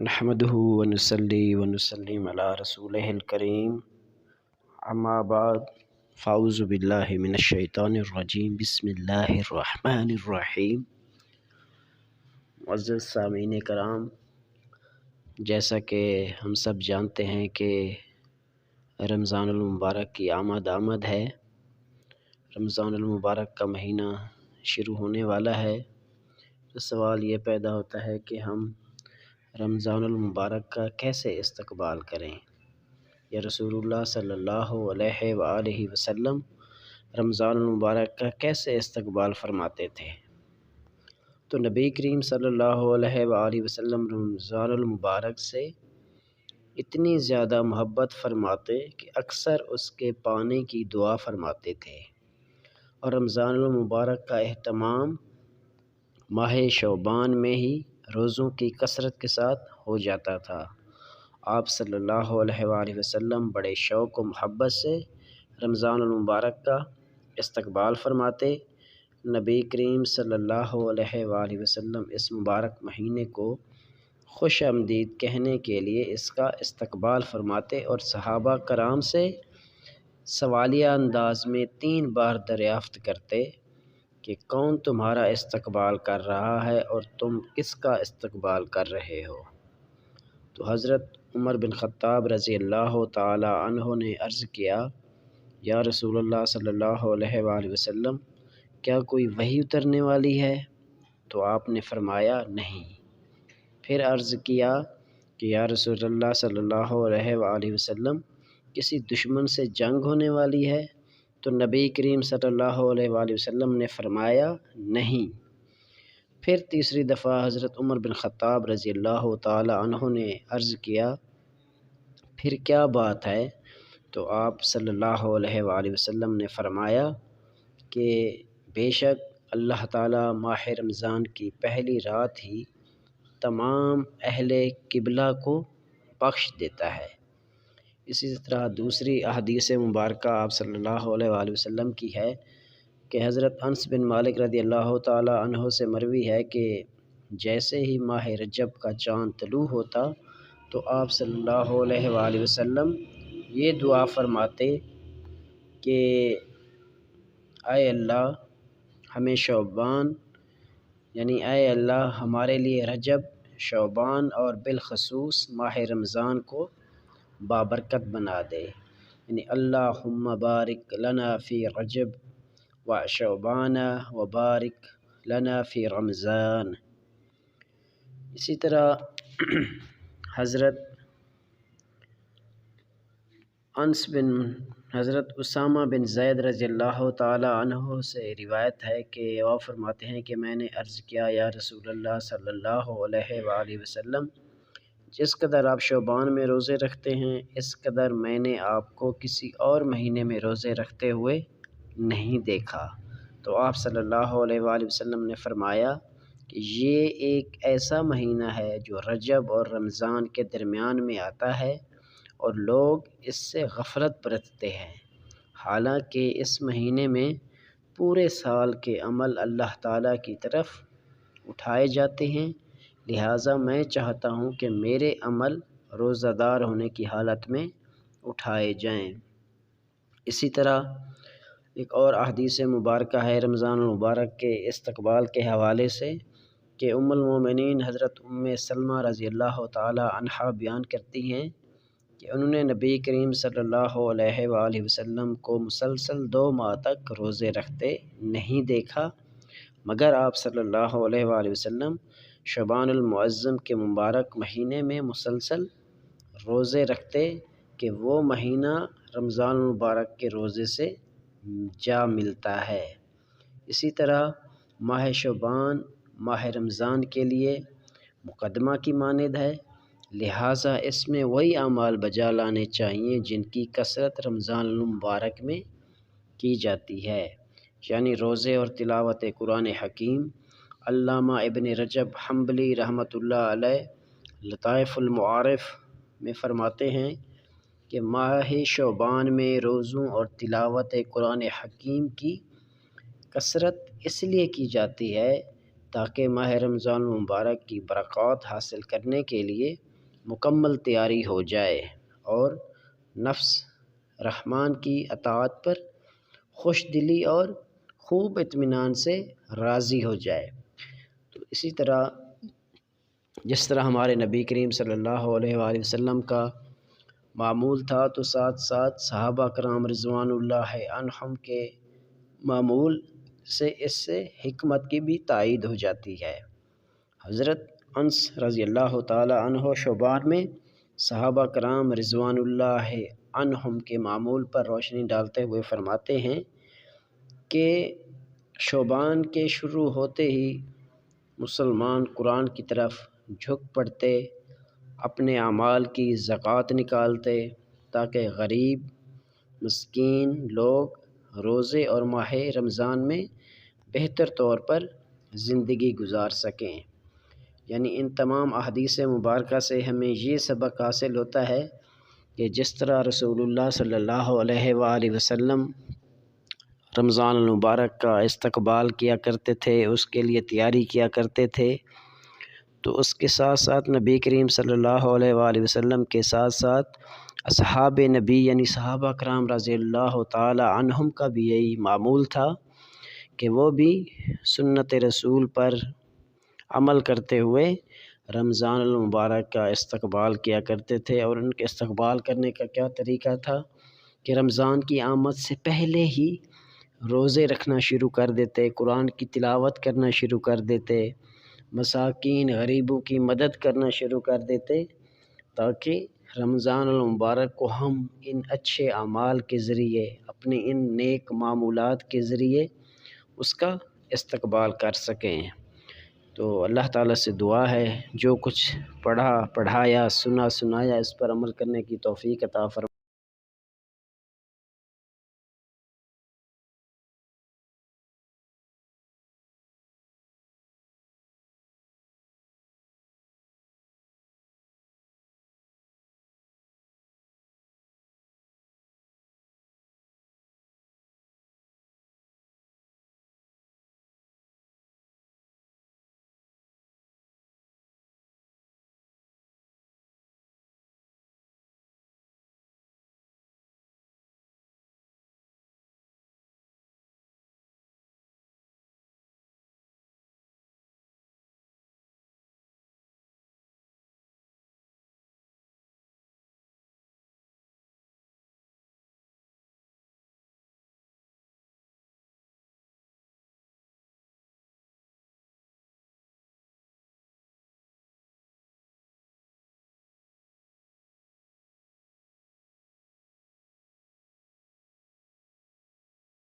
نحمده ونصلي ونسلم علی رسولہ الکریم اما بعد فاعوذ باللہ من الشیطان الرجیم بسم اللہ الرحمن الرحیم۔ معزز سامعین کرام، جیسا کہ ہم سب جانتے ہیں کہ رمضان المبارک کی آمد ہے۔ رمضان المبارک کا مہینہ شروع ہونے والا ہے، تو سوال یہ پیدا ہوتا ہے کہ ہم رمضان المبارک کا کیسے استقبال کریں، یا رسول اللہ صلی اللہ علیہ وآلہ وسلم رمضان المبارک کا کیسے استقبال فرماتے تھے؟ تو نبی کریم صلی اللہ علیہ وآلہ وسلم رمضان المبارک سے اتنی زیادہ محبت فرماتے کہ اکثر اس کے پانے کی دعا فرماتے تھے، اور رمضان المبارک کا اہتمام ماہ شعبان میں ہی روزوں کی کثرت کے ساتھ ہو جاتا تھا۔ آپ صلی اللہ علیہ وآلہ وسلم بڑے شوق و محبت سے رمضان المبارک کا استقبال فرماتے۔ نبی کریم صلی اللہ علیہ وآلہ وسلم اس مبارک مہینے کو خوش آمدید کہنے کے لیے اس کا استقبال فرماتے، اور صحابہ کرام سے سوالیہ انداز میں 3 بار دریافت کرتے کہ کون تمہارا استقبال کر رہا ہے اور تم کس کا استقبال کر رہے ہو؟ تو حضرت عمر بن خطاب رضی اللہ تعالی عنہ نے عرض کیا، یا رسول اللہ صلی اللہ علیہ وآلہ وسلم، کیا کوئی وحی اترنے والی ہے؟ تو آپ نے فرمایا نہیں۔ پھر عرض کیا کہ یا رسول اللہ صلی اللہ علیہ وآلہ وسلم، کسی دشمن سے جنگ ہونے والی ہے؟ تو نبی کریم صلی اللہ علیہ وآلہ وسلم نے فرمایا نہیں۔ پھر تیسری دفعہ حضرت عمر بن خطاب رضی اللہ تعالی عنہ نے عرض کیا، پھر کیا بات ہے؟ تو آپ صلی اللہ علیہ وآلہ وسلم نے فرمایا کہ بے شک اللہ تعالیٰ ماہ رمضان کی پہلی رات ہی تمام اہل قبلہ کو بخش دیتا ہے۔ اسی طرح دوسری احادیث مبارکہ آپ صلی اللہ علیہ وآلہ وسلم کی ہے کہ حضرت انس بن مالک رضی اللہ تعالی عنہ سے مروی ہے کہ جیسے ہی ماہ رجب کا چاند طلوع ہوتا تو آپ صلی اللہ علیہ وآلہ وسلم یہ دعا فرماتے کہ اے اللہ ہمیں شعبان، یعنی اے اللہ ہمارے لیے رجب، شعبان اور بالخصوص ماہ رمضان کو بابرکت بنا دے، یعنی اللہم بارک لنا فی رجب و شعبان و بارک لنا فی رمضان۔ اسی طرح حضرت اسامہ بن زید رضی اللہ تعالی عنہ سے روایت ہے کہ وہ فرماتے ہیں کہ میں نے عرض کیا، یا رسول اللہ صلی اللہ علیہ وآلہ وسلم، جس قدر آپ شعبان میں روزے رکھتے ہیں اس قدر میں نے آپ کو کسی اور مہینے میں روزے رکھتے ہوئے نہیں دیکھا۔ تو آپ صلی اللہ علیہ وآلہ وسلم نے فرمایا کہ یہ ایک ایسا مہینہ ہے جو رجب اور رمضان کے درمیان میں آتا ہے، اور لوگ اس سے غفلت برتتے ہیں، حالانکہ اس مہینے میں پورے سال کے عمل اللہ تعالیٰ کی طرف اٹھائے جاتے ہیں، لہٰذا میں چاہتا ہوں کہ میرے عمل روزہ دار ہونے کی حالت میں اٹھائے جائیں۔ اسی طرح ایک اور احادیث مبارکہ ہے رمضان المبارک کے استقبال کے حوالے سے کہ ام المومنین حضرت ام سلمہ رضی اللہ تعالی عنہا بیان کرتی ہیں کہ انہوں نے نبی کریم صلی اللہ علیہ وآلہ وسلم کو مسلسل 2 ماہ تک روزے رکھتے نہیں دیکھا، مگر آپ صلی اللہ علیہ وآلہ وسلم شعبان المعظم کے مبارک مہینے میں مسلسل روزے رکھتے کہ وہ مہینہ رمضان المبارک کے روزے سے جا ملتا ہے۔ اسی طرح ماہ شعبان ماہ رمضان کے لیے مقدمہ کی مانند ہے، لہٰذا اس میں وہی اعمال بجا لانے چاہیے جن کی کثرت رمضان المبارک میں کی جاتی ہے، یعنی روزے اور تلاوت قرآن حکیم۔ علامہ ابن رجب حنبلی رحمۃ اللہ علیہ لطائف المعارف میں فرماتے ہیں کہ ماہ شعبان میں روزوں اور تلاوت قرآن حکیم کی کثرت اس لیے کی جاتی ہے تاکہ ماہ رمضان المبارک کی برکات حاصل کرنے کے لیے مکمل تیاری ہو جائے اور نفس رحمان کی اطاعت پر خوش دلی اور خوب اطمینان سے راضی ہو جائے۔ تو اسی طرح جس طرح ہمارے نبی کریم صلی اللہ علیہ وآلہ وسلم کا معمول تھا، تو ساتھ ساتھ صحابہ کرام رضوان اللہ عنہم کے معمول سے اس سے حکمت کی بھی تائید ہو جاتی ہے۔ حضرت انس رضی اللہ تعالی عنہ شعبان میں صحابہ کرام رضوان اللہ عنہم کے معمول پر روشنی ڈالتے ہوئے فرماتے ہیں کہ شعبان کے شروع ہوتے ہی مسلمان قرآن کی طرف جھک پڑتے، اپنے اعمال کی زکوٰۃ نکالتے تاکہ غریب مسکین لوگ روزے اور ماہ رمضان میں بہتر طور پر زندگی گزار سکیں۔ یعنی ان تمام احادیث مبارکہ سے ہمیں یہ سبق حاصل ہوتا ہے کہ جس طرح رسول اللہ صلی اللہ علیہ وآلہ وسلم رمضان المبارک کا استقبال کیا کرتے تھے، اس کے لیے تیاری کیا کرتے تھے، تو اس کے ساتھ ساتھ نبی کریم صلی اللہ علیہ وآلہ وسلم کے ساتھ ساتھ اصحاب نبی یعنی صحابہ کرام رضی اللہ تعالی عنہم کا بھی یہی معمول تھا کہ وہ بھی سنت رسول پر عمل کرتے ہوئے رمضان المبارک کا استقبال کیا کرتے تھے۔ اور ان کے استقبال کرنے کا کیا طریقہ تھا کہ رمضان کی آمد سے پہلے ہی روزے رکھنا شروع کر دیتے، قرآن کی تلاوت کرنا شروع کر دیتے، مساکین غریبوں کی مدد کرنا شروع کر دیتے، تاکہ رمضان المبارک کو ہم ان اچھے اعمال کے ذریعے، اپنے ان نیک معمولات کے ذریعے اس کا استقبال کر سکیں۔ تو اللہ تعالیٰ سے دعا ہے جو کچھ پڑھا پڑھایا سنا سنایا اس پر عمل کرنے کی توفیق عطا فرمائے۔